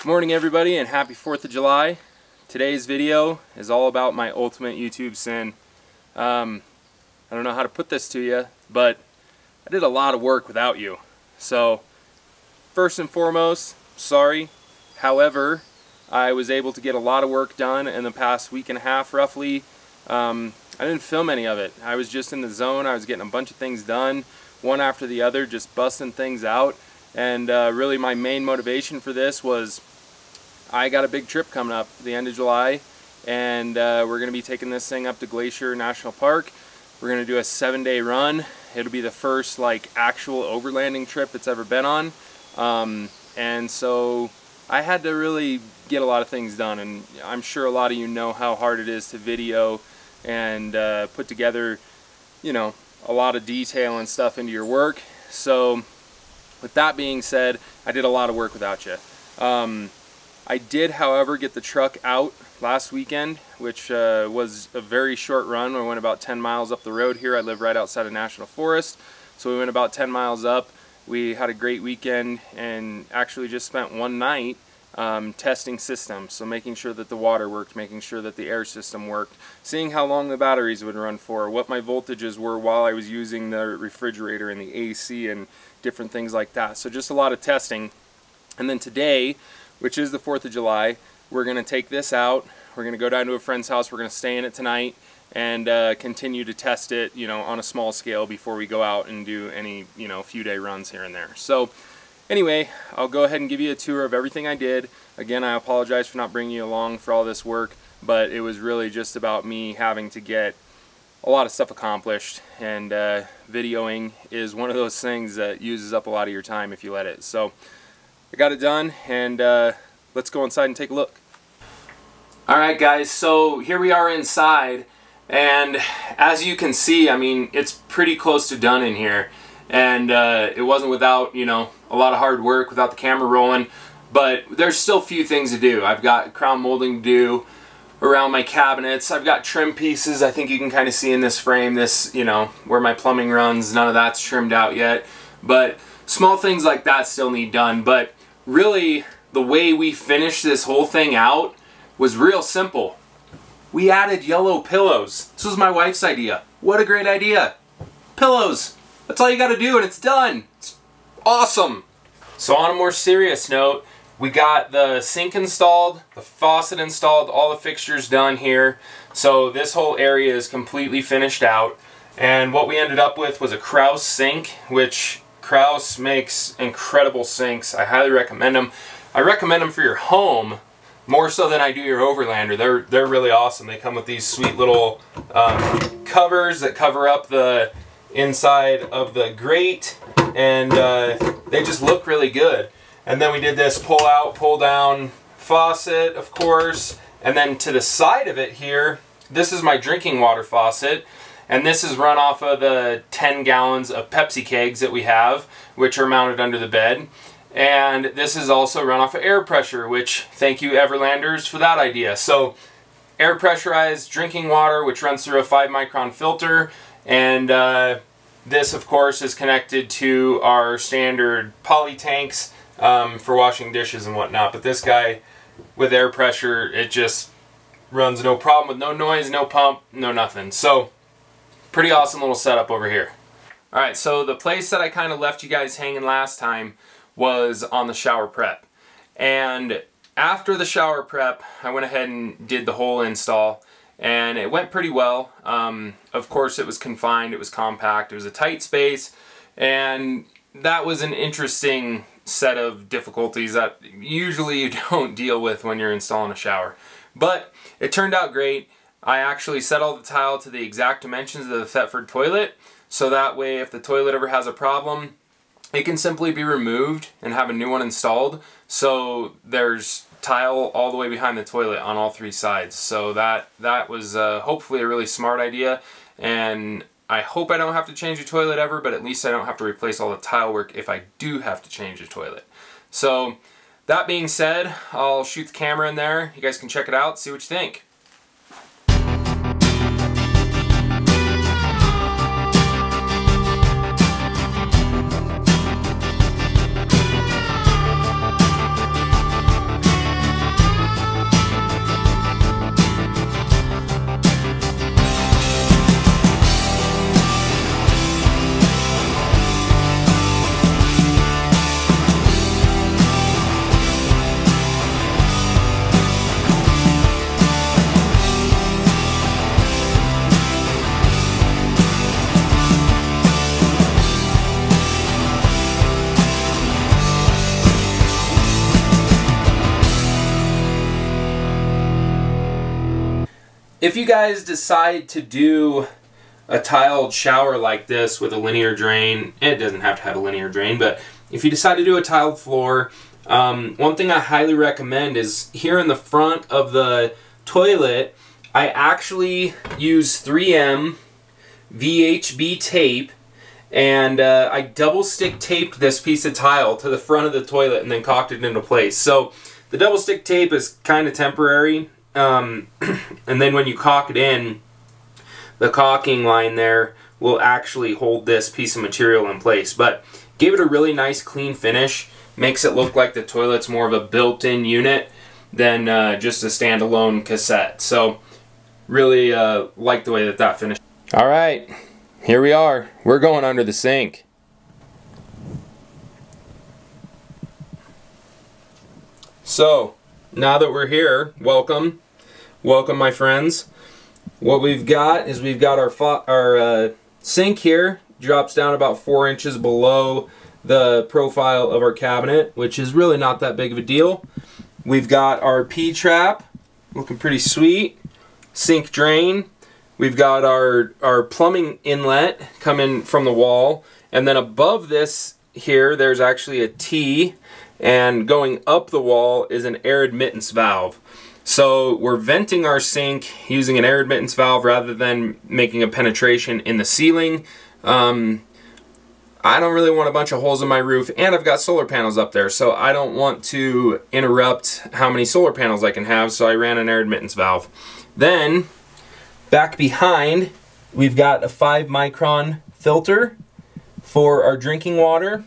Good morning everybody and happy 4th of July. Today's video is all about my ultimate YouTube sin. I don't know how to put this to you, but I did a lot of work without you. So first and foremost, sorry. However, I was able to get a lot of work done in the past week and a half roughly. I didn't film any of it. I was just in the zone. I was getting a bunch of things done, one after the other, just busting things out. And really my main motivation for this was I got a big trip coming up at the end of July, and we're going to be taking this thing up to Glacier National Park. We're going to do a 7-day run. It'll be the first like actual overlanding trip it's ever been on. And so I had to really get a lot of things done, and I'm sure a lot of you know how hard it is to video and put together, you know, a lot of detail and stuff into your work. So with that being said, I did a lot of work without you. I did, however, get the truck out last weekend, which was a very short run. We went about 10 miles up the road here. I live right outside of National Forest, so we went about 10 miles up. We had a great weekend and actually just spent one night testing systems, so making sure that the water worked, making sure that the air system worked, seeing how long the batteries would run for, what my voltages were while I was using the refrigerator and the AC and different things like that. So just a lot of testing. And then today, which is the 4th of July, we're going to take this out. We're going to go down to a friend's house. We're going to stay in it tonight and continue to test it, you know, on a small scale before we go out and do any, you know, few day runs here and there. So anyway, I'll go ahead and give you a tour of everything I did. Again, I apologize for not bringing you along for all this work, but it was really just about me having to get a lot of stuff accomplished, and videoing is one of those things that uses up a lot of your time if you let it. So I got it done, and let's go inside and take a look. Alright guys, so here we are inside, and as you can see, I mean, it's pretty close to done in here. And it wasn't without, you know, a lot of hard work, without the camera rolling, but there's still a few things to do. I've got crown molding to do around my cabinets. I've got trim pieces. I think you can kind of see in this frame, this, you know, where my plumbing runs, none of that's trimmed out yet. But small things like that still need done. But really, the way we finished this whole thing out was real simple. We added yellow pillows. This was my wife's idea. What a great idea. Pillows. That's all you got to do and it's done. It's awesome. So on a more serious note, we got the sink installed, the faucet installed, all the fixtures done here. So this whole area is completely finished out. And what we ended up with was a Kraus Sink, which Kraus makes incredible sinks. I highly recommend them. I recommend them for your home more so than I do your Overlander. They're really awesome. They come with these sweet little covers that cover up the inside of the grate, and they just look really good. And then we did this pull out, pull down faucet, of course, and then to the side of it here, this is my drinking water faucet, and this is run off of the 10 gallons of Pepsi kegs that we have, which are mounted under the bed. And this is also run off of air pressure, which thank you Everlanders for that idea. So air pressurized drinking water, which runs through a 5-micron filter. And this, of course, is connected to our standard poly tanks for washing dishes and whatnot. But this guy, with air pressure, it just runs no problem, with no noise, no pump, no nothing. So, pretty awesome little setup over here. Alright, so the place that I kind of left you guys hanging last time was on the shower prep. And after the shower prep, I went ahead and did the whole install. And it went pretty well. Of course, it was confined, it was compact, it was a tight space, and that was an interesting set of difficulties that usually you don't deal with when you're installing a shower. But it turned out great. I actually set all the tile to the exact dimensions of the Thetford toilet, so that way if the toilet ever has a problem, it can simply be removed and have a new one installed. So there's tile all the way behind the toilet on all 3 sides. So that was hopefully a really smart idea, and I hope I don't have to change the toilet ever, but at least I don't have to replace all the tile work if I do have to change the toilet. So that being said, I'll shoot the camera in there. You guys can check it out, see what you think. if you guys decide to do a tiled shower like this with a linear drain, it doesn't have to have a linear drain, but if you decide to do a tiled floor, one thing I highly recommend is here in the front of the toilet, I actually use 3M VHB tape, and I double stick taped this piece of tile to the front of the toilet and then caulked it into place. So the double stick tape is kind of temporary, and then when you caulk it in, the caulking line there will actually hold this piece of material in place. But gave it a really nice clean finish, makes it look like the toilet's more of a built-in unit than just a standalone cassette. So really like the way that that finished. All right, here we are. We're going under the sink. So now that we're here, welcome my friends. What we've got is we've got our sink here, drops down about 4 inches below the profile of our cabinet, which is really not that big of a deal. We've got our P-trap, looking pretty sweet. Sink drain. We've got our plumbing inlet coming from the wall, and then above this here there's actually a T, and going up the wall is an air admittance valve. So we're venting our sink using an air admittance valve rather than making a penetration in the ceiling. I don't really want a bunch of holes in my roof, and I've got solar panels up there, so I don't want to interrupt how many solar panels I can have, so I ran an air admittance valve. Then back behind, we've got a 5-micron filter for our drinking water.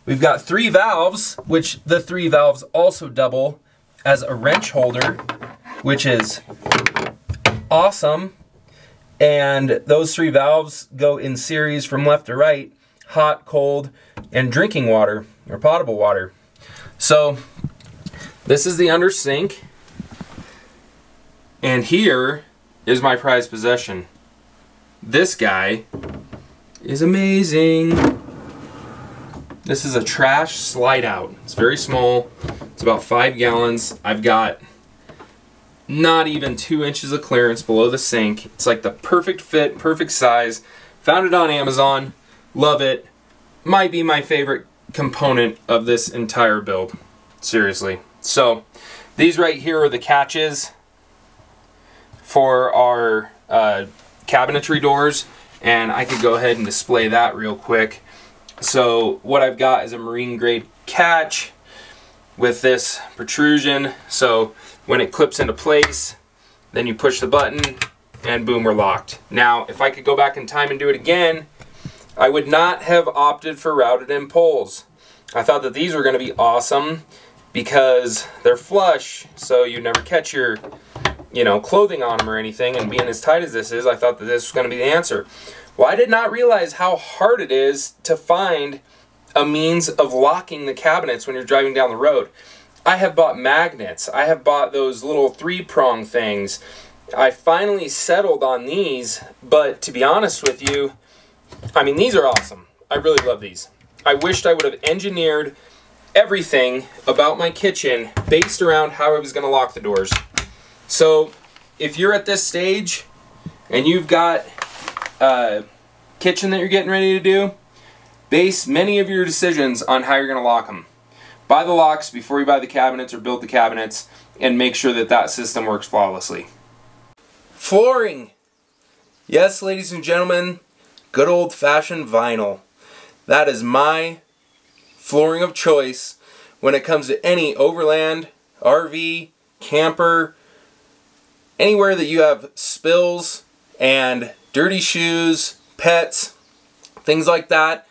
We've got 3 valves, which the 3 valves also double as a wrench holder, which is awesome. And those 3 valves go in series from left to right, hot, cold, and drinking water, or potable water. So this is the under sink, and here is my prized possession. This guy is amazing. This is a trash slide out. It's very small. It's about 5 gallons. I've got not even 2 inches of clearance below the sink. It's like the perfect fit, perfect size. Found it on Amazon. Love it. Might be my favorite component of this entire build. Seriously. So these right here are the catches for our cabinetry doors, and I could go ahead and display that real quick. So what I've got is a marine grade catch with this protrusion, so when it clips into place, then you push the button and boom, we're locked. Now if I could go back in time and do it again, I would not have opted for routed in poles. I thought that these were going to be awesome because they're flush, so you never catch your clothing on them or anything, and being as tight as this is, I thought that this was going to be the answer. Well, I did not realize how hard it is to find a means of locking the cabinets when you're driving down the road. I have bought magnets. I have bought those little 3-prong things. I finally settled on these, but to be honest with you, I mean, these are awesome. I really love these. I wished I would have engineered everything about my kitchen based around how I was going to lock the doors. So if you're at this stage and you've got a kitchen that you're getting ready to do, base many of your decisions on how you're going to lock them. Buy the locks before you buy the cabinets or build the cabinets, and make sure that that system works flawlessly. Flooring. Yes, ladies and gentlemen, good old-fashioned vinyl. That is my flooring of choice when it comes to any overland, RV, camper, anywhere that you have spills and dirty shoes, pets, things like that.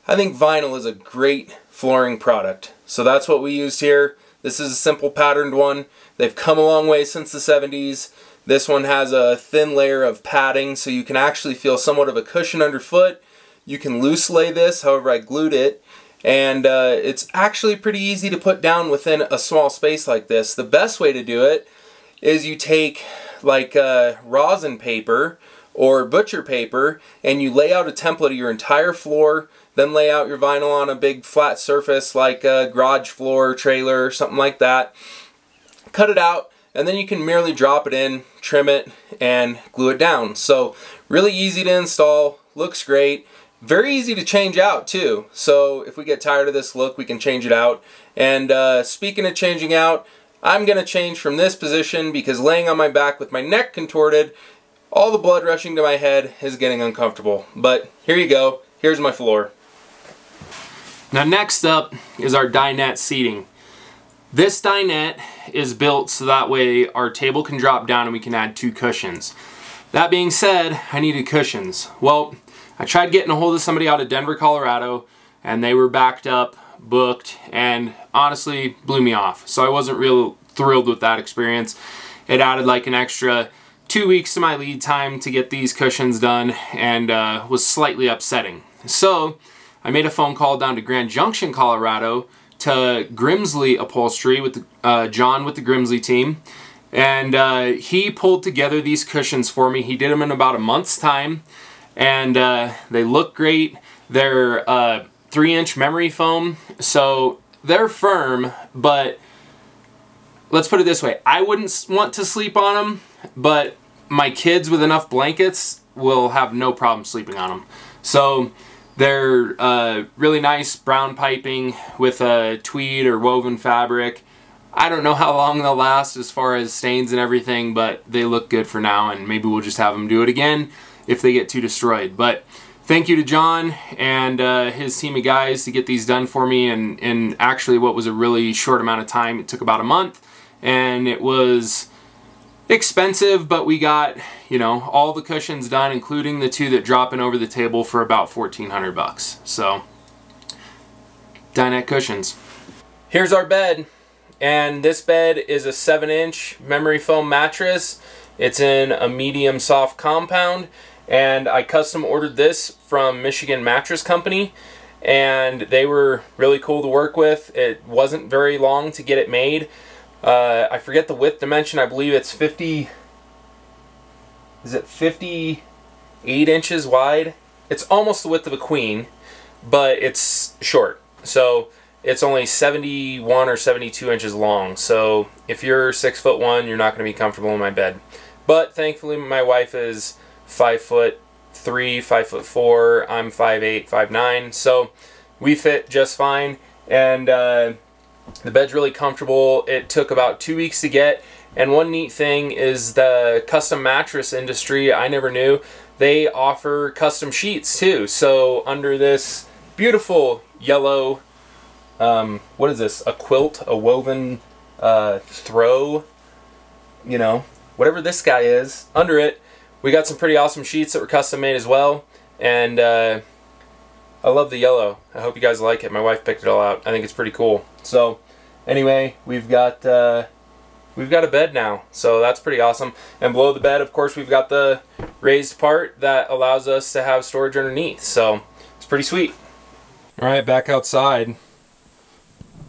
I think vinyl is a great flooring product. So that's what we used here. This is a simple patterned one. They've come a long way since the 70s. This one has a thin layer of padding so you can actually feel somewhat of a cushion underfoot. You can loose lay this, however I glued it, and it's actually pretty easy to put down within a small space like this. The best way to do it is you take like rosin paper or butcher paper and you lay out a template of your entire floor, then lay out your vinyl on a big flat surface like a garage floor, trailer, something like that. Cut it out, and then you can merely drop it in, trim it, and glue it down. So really easy to install, looks great, very easy to change out too. So if we get tired of this look, we can change it out. And speaking of changing out, I'm going to change from this position because laying on my back with my neck contorted, all the blood rushing to my head is getting uncomfortable. But here you go, here's my floor. Now next up is our Dinette seating. This dinette is built so that way our table can drop down and we can add 2 cushions. That being said, I needed cushions. Well, I tried getting a hold of somebody out of Denver, Colorado, and they were backed up, booked, and honestly blew me off. So I wasn't real thrilled with that experience. It added like an extra 2 weeks to my lead time to get these cushions done, and was slightly upsetting. So I made a phone call down to Grand Junction, Colorado to Grimsley Upholstery with John with the Grimsley team, and he pulled together these cushions for me. He did them in about a month's time, and they look great. They're 3-inch memory foam, so they're firm, but let's put it this way, I wouldn't want to sleep on them, but my kids with enough blankets will have no problem sleeping on them. So they're really nice brown piping with a tweed or woven fabric. I don't know how long they'll last as far as stains and everything, but they look good for now, and maybe we'll just have them do it again if they get too destroyed. But thank you to John and his team of guys to get these done for me in actually what was a really short amount of time. It took about a month, and it was expensive, but we got, you know, all the cushions done, including the 2 that drop in over the table, for about 1,400 bucks. So, Dinette cushions. Here's our bed, and this bed is a 7-inch memory foam mattress. It's in a medium soft compound, and I custom ordered this from Michigan Mattress Company, and they were really cool to work with. It wasn't very long to get it made. I forget the width dimension. I believe it's 58 inches wide? It's almost the width of a queen, but it's short. So it's only 71 or 72 inches long. So if you're 6'1", you're not going to be comfortable in my bed. But thankfully my wife is 5'3", 5'4". I'm 5'8", 5'9". So we fit just fine, and the bed's really comfortable. It took about 2 weeks to get, and one neat thing is the custom mattress industry, I never knew, they offer custom sheets too. So under this beautiful yellow, what is this, a quilt, a woven throw, you know, whatever this guy is, under it, we got some pretty awesome sheets that were custom made as well, and I love the yellow. I hope you guys like it. My wife picked it all out. I think it's pretty cool. So anyway, we've got a bed now, so that's pretty awesome. And below the bed, of course, we've got the raised part that allows us to have storage underneath. So it's pretty sweet. All right, back outside,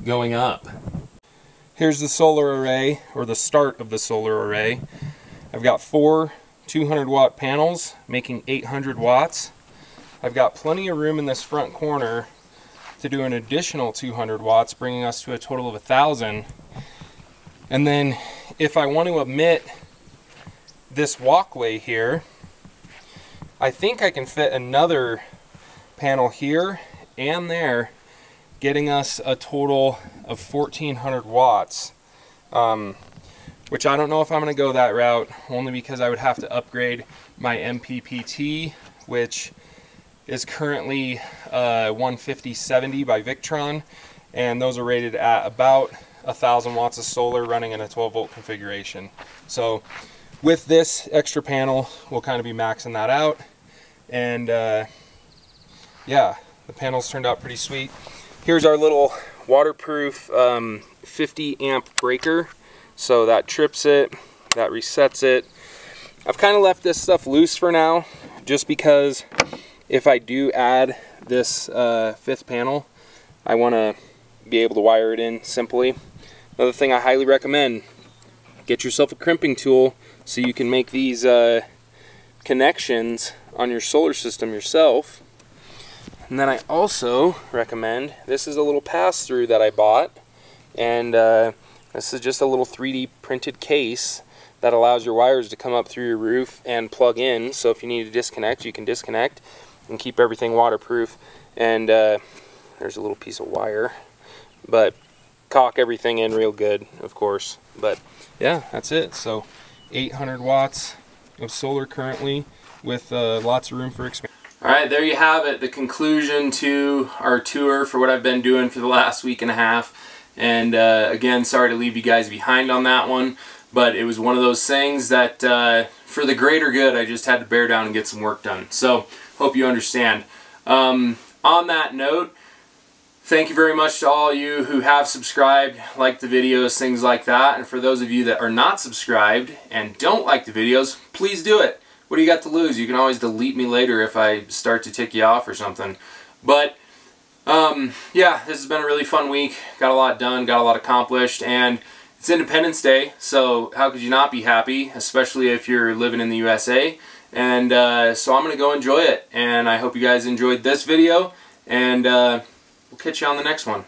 going up. Here's the solar array, or the start of the solar array. I've got 4 200-watt panels making 800 watts. I've got plenty of room in this front corner to do an additional 200 watts, bringing us to a total of 1,000. And then if I want to omit this walkway here, I think I can fit another panel here and there, getting us a total of 1,400 watts. Which I don't know if I'm going to go that route, only because I would have to upgrade my MPPT, which is currently 150/70 by Victron, and those are rated at about 1,000 watts of solar running in a 12-volt configuration. So with this extra panel, we'll kind of be maxing that out, and yeah, the panels turned out pretty sweet. Here's our little waterproof 50 amp breaker. So that trips it, that resets it. I've kind of left this stuff loose for now, just because if I do add this 5th panel, I want to be able to wire it in simply. Another thing I highly recommend, get yourself a crimping tool so you can make these connections on your solar system yourself. And then I also recommend, this is a little pass-through that I bought, and This is just a little 3D printed case that allows your wires to come up through your roof and plug in, so if you need to disconnect, you can disconnect and keep everything waterproof. And there's a little piece of wire, but caulk everything in real good, of course. But yeah, that's it. So 800 watts of solar currently, with lots of room for expansion. Alright, there you have it, the conclusion to our tour for what I've been doing for the last week and a half. And again, sorry to leave you guys behind on that one, but it was one of those things that for the greater good, I just had to bear down and get some work done. So, hope you understand. On that note, thank you very much to all you who have subscribed, liked the videos, things like that. And for those of you that are not subscribed and don't like the videos, please do it. What do you got to lose? You can always delete me later if I start to tick you off or something. But yeah, this has been a really fun week. Got a lot done, got a lot accomplished, and it's Independence Day, so how could you not be happy, especially if you're living in the USA. And so I'm going to go enjoy it, and I hope you guys enjoyed this video, and we'll catch you on the next one.